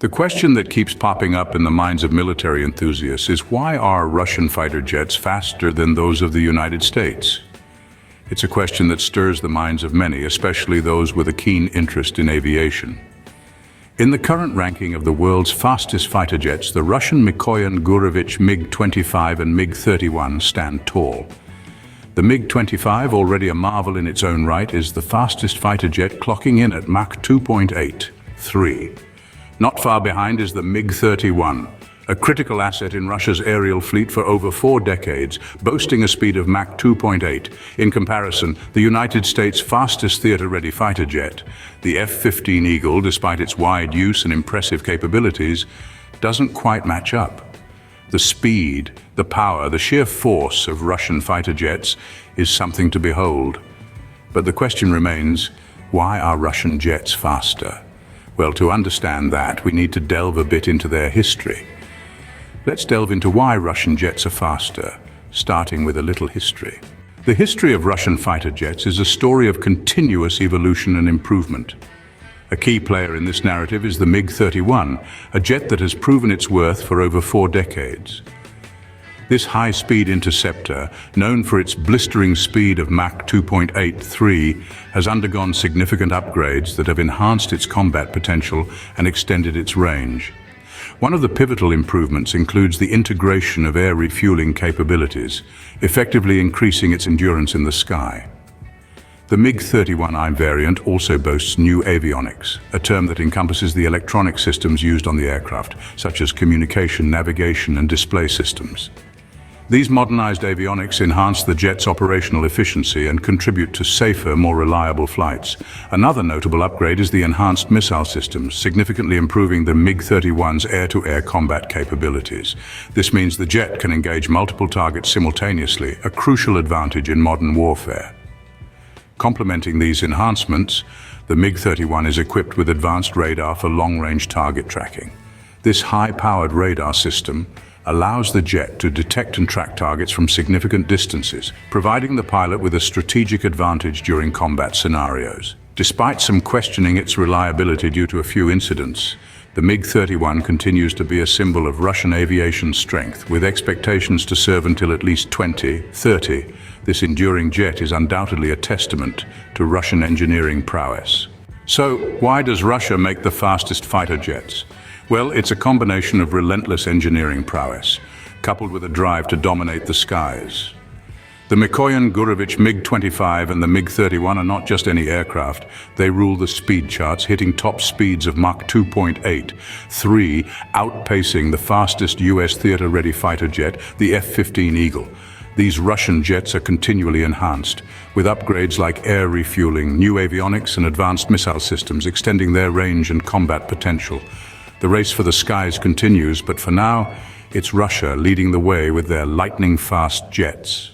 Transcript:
The question that keeps popping up in the minds of military enthusiasts is why are Russian fighter jets faster than those of the United States? It's a question that stirs the minds of many, especially those with a keen interest in aviation. In the current ranking of the world's fastest fighter jets, the Russian Mikoyan-Gurevich MiG-25 and MiG-31 stand tall. The MiG-25, already a marvel in its own right, is the fastest fighter jet, clocking in at Mach 2.83. Not far behind is the MiG-31, a critical asset in Russia's aerial fleet for over 4 decades, boasting a speed of Mach 2.8. In comparison, the United States' fastest theater-ready fighter jet, the F-15 Eagle, despite its wide use and impressive capabilities, doesn't quite match up. The speed, the power, the sheer force of Russian fighter jets is something to behold. But the question remains, why are Russian jets faster? Well, to understand that, we need to delve a bit into their history. Let's delve into why Russian jets are faster, starting with a little history. The history of Russian fighter jets is a story of continuous evolution and improvement. A key player in this narrative is the MiG-31, a jet that has proven its worth for over 4 decades. This high-speed interceptor, known for its blistering speed of Mach 2.83, has undergone significant upgrades that have enhanced its combat potential and extended its range. One of the pivotal improvements includes the integration of air refueling capabilities, effectively increasing its endurance in the sky. The MiG-31I variant also boasts new avionics, a term that encompasses the electronic systems used on the aircraft, such as communication, navigation, and display systems. These modernized avionics enhance the jet's operational efficiency and contribute to safer, more reliable flights. Another notable upgrade is the enhanced missile systems, significantly improving the MiG-31's air-to-air combat capabilities. This means the jet can engage multiple targets simultaneously, a crucial advantage in modern warfare. Complementing these enhancements, the MiG-31 is equipped with advanced radar for long-range target tracking. This high-powered radar system allows the jet to detect and track targets from significant distances, providing the pilot with a strategic advantage during combat scenarios. Despite some questioning its reliability due to a few incidents, the MiG-31 continues to be a symbol of Russian aviation strength, with expectations to serve until at least 2030. This enduring jet is undoubtedly a testament to Russian engineering prowess. So, why does Russia make the fastest fighter jets? Well, it's a combination of relentless engineering prowess, coupled with a drive to dominate the skies. The Mikoyan-Gurevich MiG-25 and the MiG-31 are not just any aircraft. They rule the speed charts, hitting top speeds of Mach 2.83, outpacing the fastest US theater-ready fighter jet, the F-15 Eagle. These Russian jets are continually enhanced, with upgrades like air refueling, new avionics, and advanced missile systems, extending their range and combat potential. The race for the skies continues, but for now, it's Russia leading the way with their lightning-fast jets.